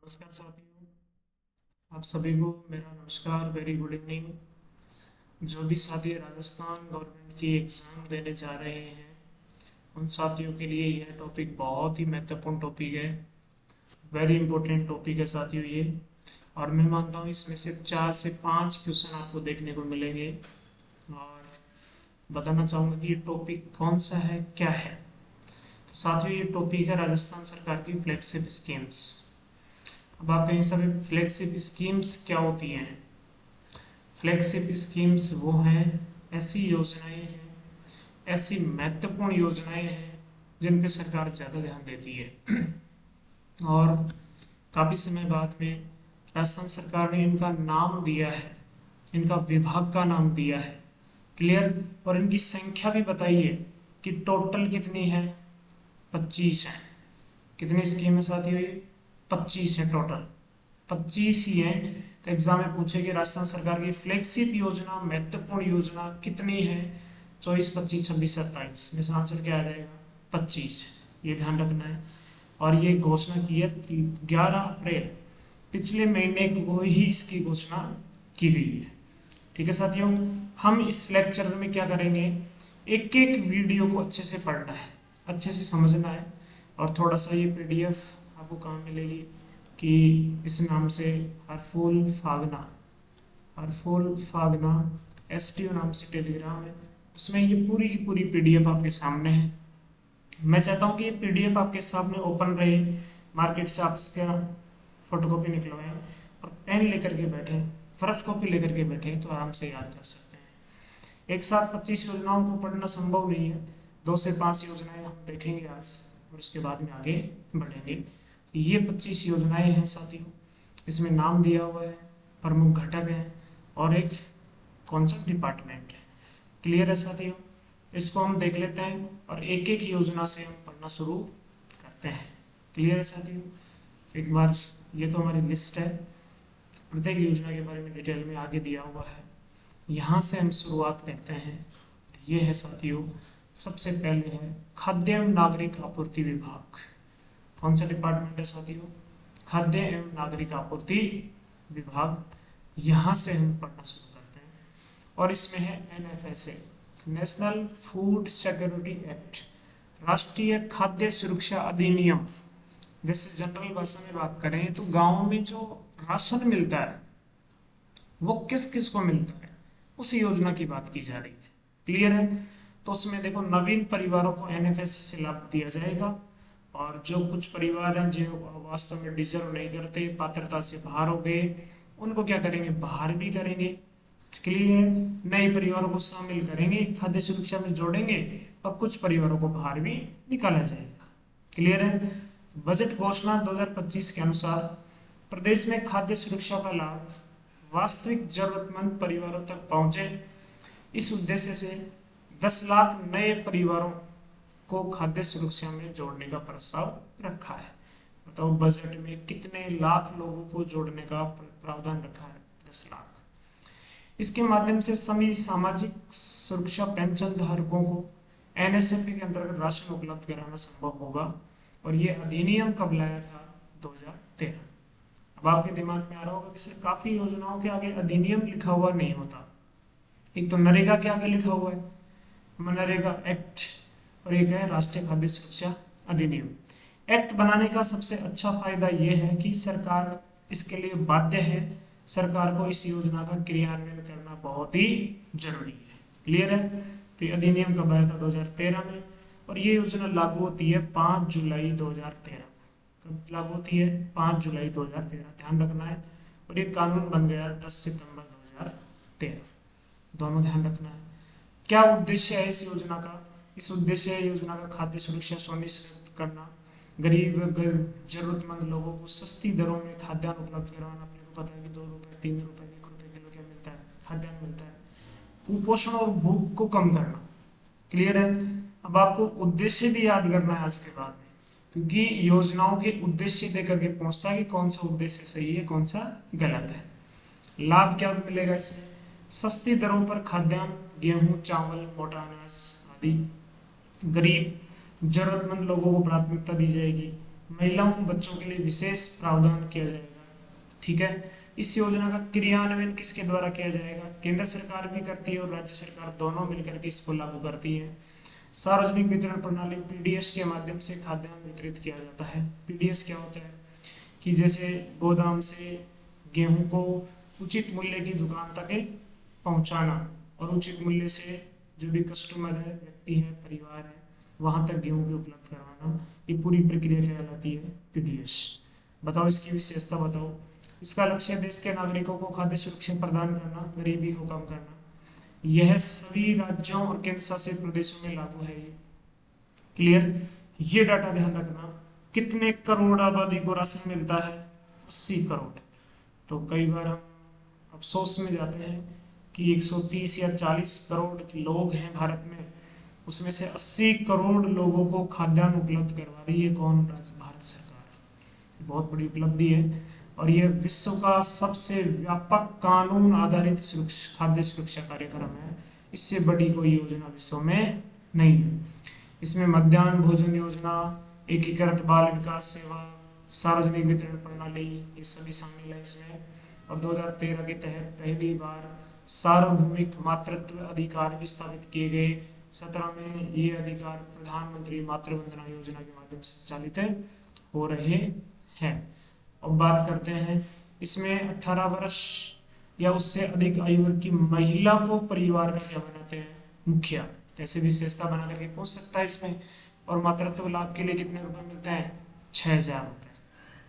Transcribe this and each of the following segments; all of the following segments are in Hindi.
नमस्कार साथियों, आप सभी को मेरा नमस्कार, वेरी गुड इवनिंग। जो भी साथी राजस्थान गवर्नमेंट की एग्ज़ाम देने जा रहे हैं उन साथियों के लिए यह टॉपिक बहुत ही महत्वपूर्ण टॉपिक है। वेरी इंपॉर्टेंट टॉपिक है साथियों ये। और मैं मानता हूँ इसमें से 4 से 5 क्वेश्चन आपको देखने को मिलेंगे। और बताना चाहूँगा कि ये टॉपिक कौन सा है, क्या है। तो साथियों ये टॉपिक है राजस्थान सरकार की फ्लैगशिप स्कीम्स। अब आप कहेंगे सभी फ्लैगशिप स्कीम्स क्या होती हैं। फ्लैगशिप स्कीम्स वो हैं, ऐसी योजनाएं हैं, ऐसी महत्वपूर्ण योजनाएं हैं जिन पे सरकार ज़्यादा ध्यान देती है। और काफ़ी समय बाद में राजस्थान सरकार ने इनका नाम दिया है, इनका विभाग का नाम दिया है। क्लियर। और इनकी संख्या भी बताइए कि टोटल कितनी है। 25 है। कितनी स्कीम है साथियों ये? 25 है टोटल। 25 ही है। तो एग्जाम में पूछेगी राजस्थान सरकार की फ्लैगशिप योजना, महत्वपूर्ण योजना कितनी है। 24, 25, 26, 27 में से आंसर क्या आ जाएगा? 25। ये ध्यान रखना है। और ये घोषणा की है 11 अप्रैल, पिछले महीने को ही इसकी घोषणा की गई है। ठीक है साथियों, हम इस लेक्चर में क्या करेंगे, एक एक वीडियो को अच्छे से पढ़ना है, अच्छे से समझना है। और थोड़ा सा ये पीडीएफ आपको कहाँ मिलेगी कि इस नाम से हरफुल फागना, हरफुल फागना एसटीओ नाम से टेलीग्राम है, उसमें ये पूरी की पूरी पीडीएफ आपके सामने है। मैं चाहता हूँ कि ये पीडीएफ आपके सामने ओपन रहे, मार्केट से आप इसका फोटोकॉपी निकलवाएं और पेन लेकर के बैठे, फर्स्ट कॉपी लेकर के बैठे तो आराम से याद कर सकते हैं। एक साथ 25 योजनाओं को पढ़ना संभव नहीं है। 2 से 5 योजनाएं हम देखेंगे आज और उसके बाद में आगे बढ़ेंगे। तो ये 25 योजनाएं हैं साथियों, इसमें नाम दिया हुआ है, प्रमुख घटक हैं और एक कौन सा डिपार्टमेंट है। क्लियर है साथियों? इसको हम देख लेते हैं और एक एक योजना से हम पढ़ना शुरू करते हैं। क्लियर है साथियों? एक बार ये तो हमारी लिस्ट है, प्रत्येक योजना के बारे में डिटेल में आगे दिया हुआ है। यहाँ से हम शुरुआत करते हैं। ये है साथियों, सबसे पहले है खाद्य एवं नागरिक आपूर्ति विभाग। कौन सा डिपार्टमेंट है साथियों? खाद्य एवं नागरिक आपूर्ति विभाग। यहाँ से हम पढ़ना शुरू करते हैं और इसमें है NFSA, national food security act, राष्ट्रीय खाद्य सुरक्षा अधिनियम। जैसे जनरल भाषा में बात करें तो गाँव में जो राशन मिलता है वो किस किस को मिलता है, उस योजना की बात की जा रही है। क्लियर है? तो उसमें देखो, नवीन परिवारों को एनएफएसए से लाभ दिया जाएगा और जो कुछ परिवार हैं जो वास्तव में डिजर्व नहीं करते, पात्रता से बाहर हो गए, उनको क्या करेंगे, बाहर भी करेंगे। क्लियर? नए परिवारों को शामिल करेंगे, खाद्य सुरक्षा में जोड़ेंगे और कुछ परिवारों को बाहर भी निकाला जाएगा। क्लियर है? बजट घोषणा 2025 के अनुसार प्रदेश में खाद्य सुरक्षा का लाभ वास्तविक जरूरतमंद परिवारों तक पहुंचे, इस उद्देश्य से 10 लाख नए परिवारों को खाद्य सुरक्षा में जोड़ने का प्रस्ताव रखा है। बताओ बजट में कितने लाख लोगों को जोड़ने का प्रावधान रखा है? 10 लाख। इसके माध्यम से सभी सामाजिक सुरक्षा पेंशन धारकों को एनएसएफए के अंतर्गत राशन उपलब्ध कराना संभव होगा। और ये अधिनियम कब लाया था? 2013। अब आपके दिमाग में आ रहा होगा कि सर काफी योजनाओं के आगे अधिनियम लिखा हुआ नहीं होता। एक तो नरेगा के आगे लिखा हुआ है, मनरेगा एक्ट, और एक है राष्ट्रीय खाद्य सुरक्षा अधिनियम। एक्ट बनाने का सबसे अच्छा फायदा यह है कि सरकार इसके लिए बाध्य है, सरकार को इस योजना का क्रियान्वयन करना बहुत ही जरूरी है। क्लियर है? तो ये अधिनियम कब आया था? 2013 में। और ये योजना लागू होती है 5 जुलाई 2013। कब लागू होती है? 5 जुलाई 2013, ध्यान रखना है। और ये कानून बन गया 10 सितंबर 2013, दोनों ध्यान रखना है। क्या उद्देश्य है इस योजना का? इस उद्देश्य है योजना का खाद्य सुरक्षा सुनिश्चित करना, गरीब जरूरतमंद लोगों को सस्ती दरों में खाद्यान्न उपलब्ध करवाना। अपने को पता है कि 2 रुपए 3 रुपए 1 रुपए किलो क्या मिलता है? खाद्यान्न मिलता है। कुपोषण और भूख को कम करना। क्लियर है? अब आपको उद्देश्य भी याद करना है आज के बाद में, क्योंकि योजनाओं के उद्देश्य देकर के पहुंचता है कि कौन सा उद्देश्य सही है, कौन सा गलत है। लाभ क्या मिलेगा इसमें? सस्ती दरों पर खाद्यान्न, गेहूं, चावल, मोटा अनाज आदि गरीब जरूरतमंद लोगों को प्राथमिकता दी जाएगी। महिलाओं बच्चों के लिए विशेष प्रावधान किया जाएगा। ठीक है, इस योजना का क्रियान्वयन किसके द्वारा किया जाएगा? केंद्र सरकार भी करती है और राज्य सरकार दोनों मिलकर के इसको लागू करती है। सार्वजनिक वितरण प्रणाली पीडीएस के माध्यम से खाद्यान्न वितरित किया जाता है। पीडीएस क्या होता है कि जैसे गोदाम से गेहूं को उचित मूल्य की दुकान तक पहुंचाना और उचित मूल्य से जो भी कस्टमर है, व्यक्ति है, परिवार है, वहां तक गेहूं की उपलब्ध करवाना, ये पूरी प्रक्रिया कहलाती है पीडीएस। बताओ इसकी विशेषता बताओ। इसका लक्ष्य देश के नागरिकों को खाद्य सुरक्षा प्रदान करना, गरीबी को कम करना। यह सभी राज्यों और केंद्र शासित प्रदेशों में लागू है। ये क्लियर? ये डाटा ध्यान रखना। कितने करोड़ आबादी को राशन मिलता है? 80 करोड़। तो कई बार हम अफसोस में जाते हैं कि 130 या 40 करोड़ लोग हैं भारत में, उसमें से 80 करोड़ लोगों को खाद्यान्न उपलब्ध करवा रही है कौन? भारत सरकार। बहुत बड़ी उपलब्धि है और यह विश्व का सबसे व्यापक कानून आधारित खाद्य सुरक्षा कार्यक्रम है। इससे बड़ी कोई योजना विश्व में नहीं है। इसमें मध्याह्न भोजन योजना, एकीकृत बाल विकास सेवा, सार्वजनिक वितरण प्रणाली, ये सभी शामिल है इसमें। और 2013 के तहत पहली बार सार्वभौमिक मातृत्व अधिकार भी स्थापित किए गए। 17 में ये अधिकार प्रधानमंत्री मातृ वंदना योजना के माध्यम से संचालित हो रहे हैं। अब बात करते हैं इसमें 18 वर्ष या उससे अधिक आयु वर्ग की महिला को परिवार का क्या बनाते हैं? मुखिया। ऐसे विशेषता बना करके पूछ सकता है इसमें। और मातृत्व लाभ के लिए कितने रुपए मिलते हैं? 6,000 रुपए।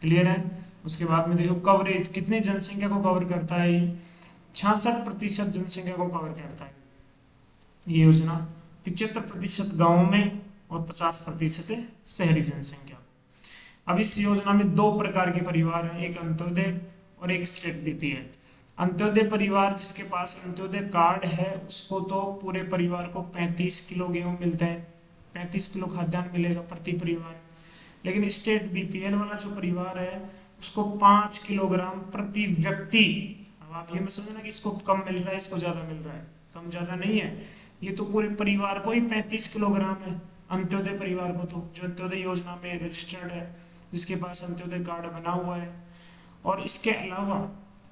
क्लियर है? उसके बाद में देखो कवरेज, कितनी जनसंख्या को कवर करता है? 66% जनसंख्या को कवर करता है ये योजना। 75% गाँव में और 50% शहरी जनसंख्या। अब इस योजना में दो प्रकार के परिवार हैं, एक अंत्योदय और एक स्टेट बीपीएल। अंत्योदय परिवार, जिसके पास अंत्योदय कार्ड है, उसको तो पूरे परिवार को 35 किलो गेहूं मिलता है, 35 किलो खाद्यान्न मिलेगा प्रति परिवार। लेकिन स्टेट बीपीएल वाला जो परिवार है उसको 5 किलोग्राम प्रति व्यक्ति। अब आप ये मत समझना कि इसको कम मिल रहा है, इसको ज्यादा मिल रहा है, कम ज्यादा नहीं है, ये तो पूरे परिवार को ही 35 किलोग्राम है। अंत्योदय परिवार को तो, जो अंत्योदय योजना में रजिस्टर्ड है, जिसके पास अंत्योदय कार्ड बना हुआ है। और इसके अलावा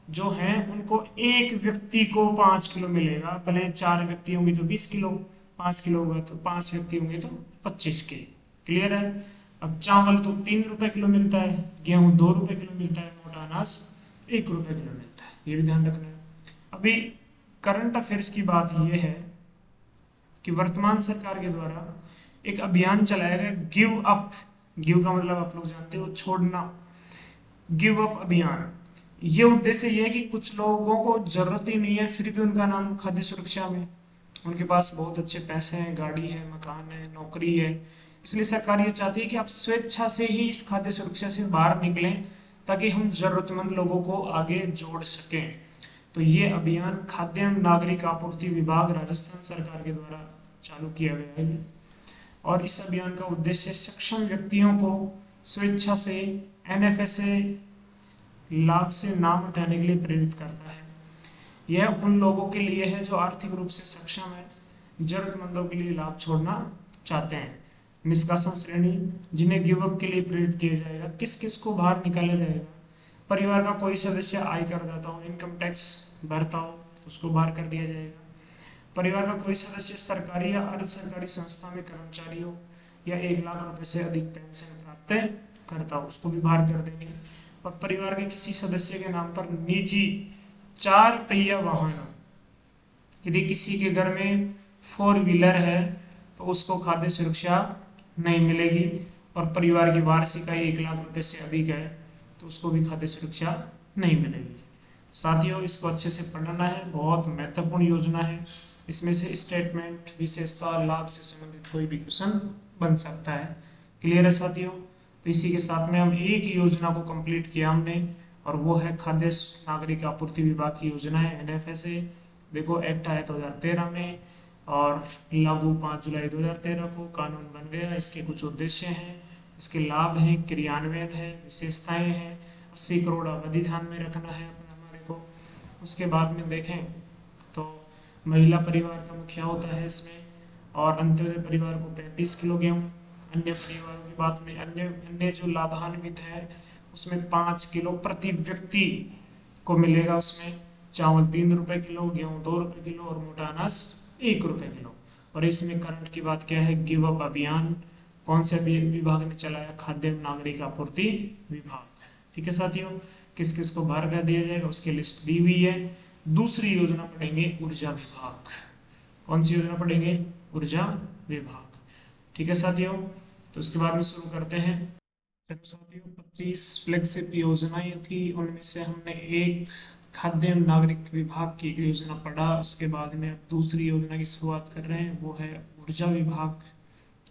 जो हैं उनको एक व्यक्ति को 5 किलो मिलेगा, भले 4 व्यक्ति होंगे तो 20 किलो, 5 किलो होगा तो 5 व्यक्ति होंगे तो 25 किलो। क्लियर है? अब चावल तो 3 रुपए किलो मिलता है, गेहूं 2 रुपए किलो मिलता है, मोटा अनाज 1 रुपए किलो मिलता है, ये भी ध्यान रखना है। अभी करंट अफेयर्स की बात यह है कि वर्तमान सरकार के द्वारा एक अभियान चलाया गया, गिव अप। गिव का मतलब आप लोग जानते हो, छोड़ना, गिव अप अभियान। ये उद्देश्य ये है कि कुछ लोगों को जरूरत ही नहीं है, फिर भी उनका नाम खाद्य सुरक्षा में, उनके पास बहुत अच्छे पैसे हैं, गाड़ी है, मकान है, नौकरी है, इसलिए सरकार ये चाहती है कि आप स्वेच्छा से ही इस खाद्य सुरक्षा से बाहर निकलें ताकि हम जरूरतमंद लोगों को आगे जोड़ सकें। तो ये अभियान खाद्य नागरिक आपूर्ति विभाग राजस्थान सरकार के द्वारा चालू किया गया है। और इस अभियान का उद्देश्य सक्षम व्यक्तियों को स्वेच्छा से एनएफएसए लाभ से नाम हटाने के लिए प्रेरित करता है। यह उन लोगों के लिए है जो आर्थिक रूप से सक्षम है, जरूरतमंदों के लिए लाभ छोड़ना चाहते हैं। निष्कासन श्रेणी, जिन्हें गिव अप के लिए प्रेरित किया जाएगा। किस किस को बाहर निकाला जाएगा? परिवार का कोई सदस्य आयकरदाता हो, इनकम टैक्स भरता हो, तो उसको बाहर कर दिया जाएगा। परिवार का कोई सदस्य सरकारी या अर्ध सरकारी संस्था में कर्मचारी हो या 1 लाख रुपए से अधिक पेंशन प्राप्त करता हो, उसको भी बाहर कर देंगे। और परिवार के किसी सदस्य के नाम पर निजी 4 पहिया वाहन हो, यदि किसी के घर में 4 व्हीलर है तो उसको खाद्य सुरक्षा नहीं मिलेगी। और परिवार की वार्षिक आय 1 लाख रुपए से अधिक है तो उसको भी खाद्य सुरक्षा नहीं मिलेगी। साथियों, इसको अच्छे से पढ़ना है, बहुत महत्वपूर्ण योजना है। इसमें से स्टेटमेंट, विशेषता, लाभ से संबंधित कोई भी क्वेश्चन बन सकता है। क्लियर है साथियों? तो इसी के साथ में हम एक योजना को कंप्लीट किया हमने, और वो है खाद्य नागरिक आपूर्ति विभाग की योजना है, एनएफएसए। देखो एक्ट आया 2013 में और लागू 5 जुलाई 2013 को कानून बन गया। इसके कुछ उद्देश्य हैं, इसके लाभ हैं, क्रियान्वयन है, विशेषताएं हैं। 80 करोड़ आबादी ध्यान में रखना है हमारे को। उसके बाद में देखें तो महिला परिवार का मुखिया होता है इसमें, और अंत्योदय परिवार को 35 किलो गेहूँ अन्य परिवारों की बात नहीं, अन्य अन्य जो लाभान्वित है उसमें 5 किलो प्रति व्यक्ति को मिलेगा। उसमें चावल 3 रुपए किलो, गेहूं 2 रुपए किलो और मोटा अनाज 1 रुपए किलो। और इसमें करंट की बात क्या है, गिव अप अभियान कौन से विभाग ने चलाया, खाद्य एवं नागरिक आपूर्ति विभाग। ठीक है साथियों, किस किस को बाहर कर दिया जाएगा उसकी लिस्ट दी हुई है। दूसरी योजना पढ़ेंगे ऊर्जा विभाग। कौन सी योजना पढ़ेंगे, ऊर्जा विभाग। ठीक है साथियों, तो उसके बाद में शुरू करते हैं। चलो साथियों, 25 फ्लैगशिप योजनाएं थी, उनमें से हमने एक खाद्य एवं नागरिक विभाग की एक योजना पढ़ा। उसके बाद में अब दूसरी योजना की शुरुआत कर रहे हैं, वो है ऊर्जा विभाग।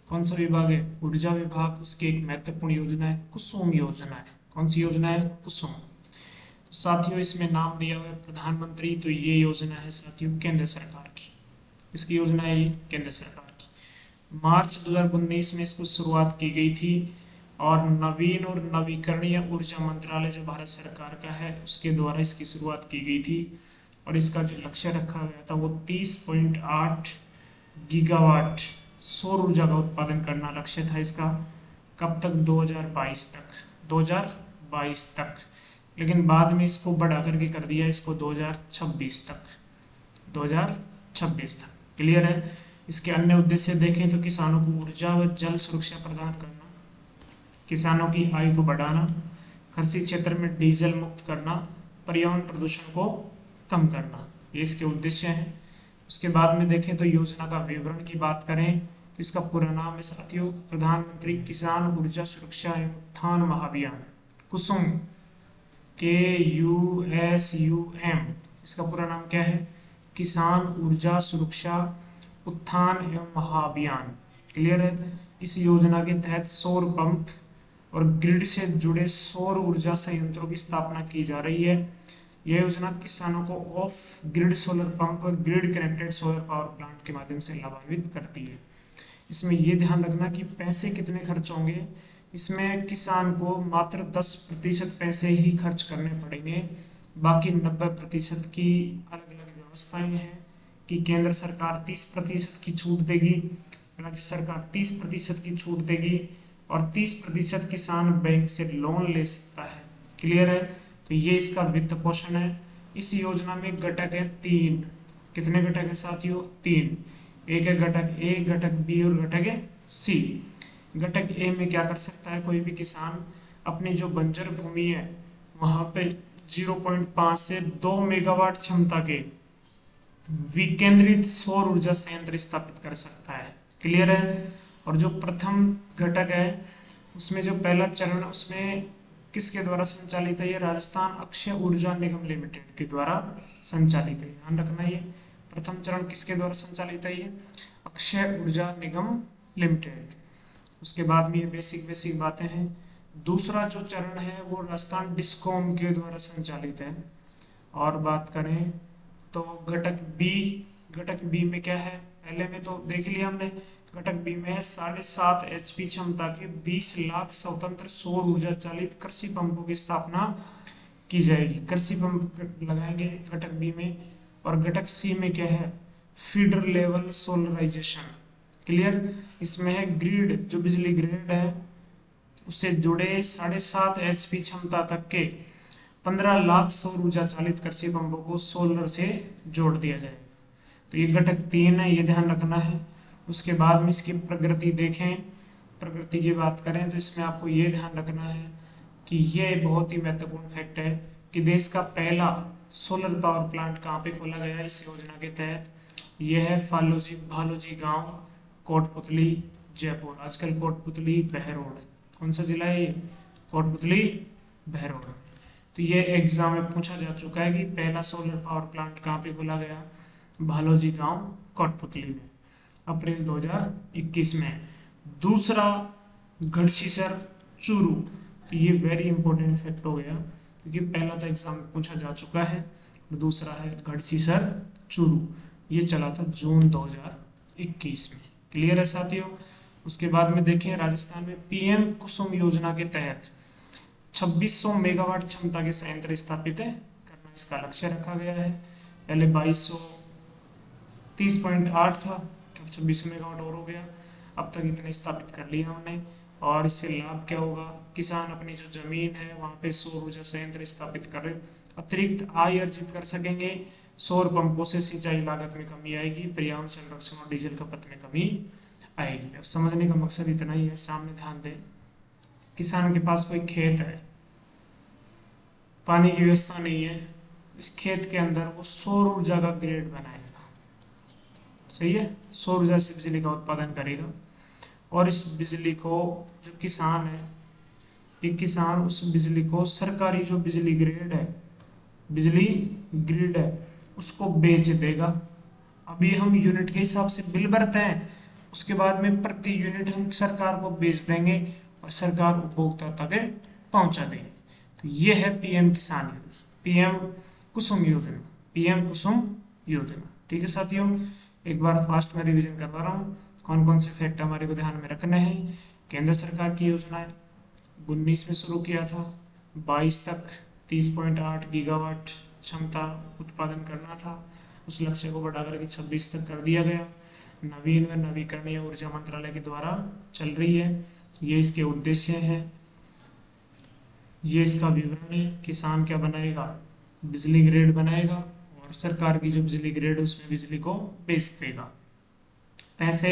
कौन सा विभाग है, ऊर्जा विभाग। उसकी एक महत्वपूर्ण योजना है कुसुम योजना है। कौन सी योजना है, कुसुम। तो साथियों इसमें नाम दिया हुआ है प्रधानमंत्री, तो ये योजना है साथियों केंद्र सरकार की। इसकी योजना है ये केंद्र सरकार की। मार्च 2019 में इसको शुरुआत की गई थी और नवीन और नवीकरणीय ऊर्जा मंत्रालय जो भारत सरकार का है उसके द्वारा इसकी शुरुआत की गई थी। और इसका जो लक्ष्य रखा गया था वो 30.8 गीगावाट सौर ऊर्जा का उत्पादन करना लक्ष्य था इसका। कब तक, 2022 तक, 2022 तक। लेकिन बाद में इसको बढ़ा करके कर दिया इसको 2026 तक, 2026 तक। क्लियर है। इसके अन्य उद्देश्य देखें तो किसानों को ऊर्जा व जल सुरक्षा प्रदान करना, किसानों की आय को बढ़ाना, कृषि क्षेत्र में डीजल मुक्त करना, पर्यावरण प्रदूषण को कम करना, ये इसके उद्देश्य हैं। उसके बाद में देखें तो योजना का विवरण की बात करें तो इसका पूरा नाम है साथियों प्रधानमंत्री किसान ऊर्जा सुरक्षा एवं उत्थान महाअभियान, कुसुम, KUSUM। इसका पूरा नाम क्या है, किसान ऊर्जा सुरक्षा उत्थान एवं महाअभियान। क्लियर है। इस योजना के तहत सौर पंप और ग्रिड से जुड़े सौर ऊर्जा संयंत्रों की स्थापना की जा रही है। यह योजना किसानों को ऑफ ग्रिड सोलर पंप और grid connected solar power plant के माध्यम से लाभान्वित करती है। इसमें यह ध्यान रखना कि पैसे कितने खर्च होंगे, इसमें किसान को मात्र 10% पैसे ही खर्च करने पड़ेंगे। बाकी 90% की अलग अलग व्यवस्थाएं हैं कि केंद्र सरकार 30% की छूट देगी, राज्य सरकार 30% की छूट देगी और 30% किसान बैंक से लोन ले सकता है। क्लियर है। तो ये इसका वित्त पोषण है। इस योजना में घटक है 3। कितने घटक है साथियों, 3। एक है घटक ए, घटक बी और घटक है सी। घटक ए में क्या कर सकता है कोई भी किसान, अपनी जो बंजर भूमि है वहां पे 0.5 से 2 मेगावाट क्षमता के विकेंद्रित सौर ऊर्जा संयंत्र स्थापित कर सकता है। क्लियर है। और जो प्रथम घटक है उसमें जो पहला चरण उसमें किसके द्वारा संचालित है, ये राजस्थान अक्षय ऊर्जा निगम लिमिटेड के द्वारा संचालित है। ध्यान रखना, ये प्रथम चरण किसके द्वारा संचालित है, ये अक्षय ऊर्जा निगम लिमिटेड। उसके बाद में ये बेसिक बातें हैं। दूसरा जो चरण है वो राजस्थान डिस्कॉम के द्वारा संचालित है। और बात करें तो घटक बी में क्या है, पहले में तो देख लिया हमने। घटक बी में 7.5 HP क्षमता के 20 लाख स्वतंत्र सौर ऊर्जा चालित कृषि पंपों की स्थापना की जाएगी। कृषि पंप लगाएंगे घटक बी में। और घटक सी में क्या है, फीडर लेवल सोलराइजेशन। क्लियर। इसमें है ग्रिड, जो बिजली ग्रिड है उससे जुड़े 7.5 HP क्षमता तक के 15 लाख सौर ऊर्जा चालित कृषि पंपों को सोलर से जोड़ दिया जाएगा। तो ये घटक 3 है, ये ध्यान रखना है। उसके बाद में इसकी प्रगति देखें, प्रगति की बात करें तो इसमें आपको ये ध्यान रखना है कि ये बहुत ही महत्वपूर्ण फैक्ट है कि देश का पहला सोलर पावर प्लांट कहाँ पे खोला गया है इस योजना के तहत। यह है भालोजी गांव, कोटपुतली, जयपुर। आजकल कोटपुतली बहरोड, कौन सा जिला है ये, कोटपुतली बहरोड। तो ये एग्जाम में पूछा जा चुका है कि पहला सोलर पावर प्लांट कहाँ पे खोला गया, भालोजी गांव, कोटपुतली में, अप्रैल 2021 में। दूसरा गढ़सीसर चूरू, तो ये वेरी इंपॉर्टेंट फैक्ट हो गया क्योंकि पहला तो एग्जाम में पूछा जा चुका है। दूसरा है गढ़सीसर चूरू, ये चला था जून 2021 में। क्लियर है साथियों। उसके बाद में देखें राजस्थान में PM कुसुम योजना के तहत 2600 मेगावाट क्षमता के संयंत्र स्थापित करना इसका लक्ष्य रखा गया है। पहले 2230.8 था, अब 2600 मेगावाट और हो गया। अब तक इतने स्थापित कर लिया हमने। और इससे लाभ क्या होगा, किसान अपनी जो जमीन है वहां पे सौर ऊर्जा संयंत्र स्थापित कर अतिरिक्त आय अर्जित कर सकेंगे। सौर पंपों से सिंचाई लागत में कमी आएगी, पर्यावरण संरक्षण और डीजल खपत में कमी आएगी। अब समझने का मकसद इतना ही है। सामने ध्यान दें, किसान के पास कोई खेत है, पानी की व्यवस्था नहीं है, इस खेत के अंदर वो सौर ऊर्जा का ग्रिड बनाएगा। सही है, सौर ऊर्जा से बिजली का उत्पादन करेगा और इस बिजली को जो किसान है, एक किसान उस बिजली को सरकारी जो बिजली ग्रिड है, बिजली ग्रिड है, उसको बेच देगा। अभी हम यूनिट के हिसाब से बिल भरते हैं, उसके बाद में प्रति यूनिट हम सरकार को बेच देंगे और सरकार उपभोक्ता तक पहुंचा देंगे। तो ये है पीएम किसान योजना, पीएम कुसुम योजना, पीएम कुसुम योजना। ठीक है साथियों, एक बार फास्ट में रिवीजन करवा रहा हूँ। कौन कौन से फैक्ट हमारे को ध्यान में रखने हैं। केंद्र सरकार की योजना है, 19 में शुरू किया था, 22 तक 30.8 गीगावाट क्षमता उत्पादन करना था। उस लक्ष्य को बढ़ाकर के 26 तक कर दिया गया। नवीन व नवीकरणीय ऊर्जा मंत्रालय के द्वारा चल रही है। ये इसके उद्देश्य हैं, ये इसका विवरण है। किसान क्या बनाएगा, बिजली ग्रिड बनाएगा और सरकार की जो बिजली ग्रिड है उसमें बिजली को बेच देगा। पैसे,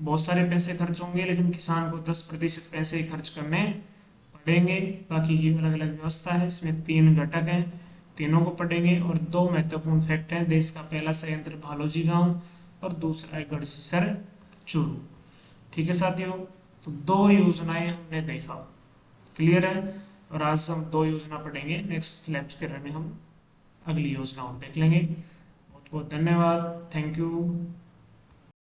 बहुत सारे पैसे खर्च होंगे, लेकिन किसान को 10% पैसे ही खर्च करने पड़ेंगे। बाकी की अलग अलग व्यवस्था है। इसमें 3 घटक हैं, तीनों को पढ़ेंगे। और 2 महत्वपूर्ण फैक्ट हैं। देश का पहला संयंत्र भालोजी गांव और दूसरा है गढ़सीसर चूरू। ठीक है साथियों, तो 2 योजनाएं हमने देखा, क्लियर है। और आज हम 2 योजना पढ़ेंगे, नेक्स्ट लेक्चर में हम अगली योजना और देख लेंगे। बहुत बहुत धन्यवाद, थैंक यू।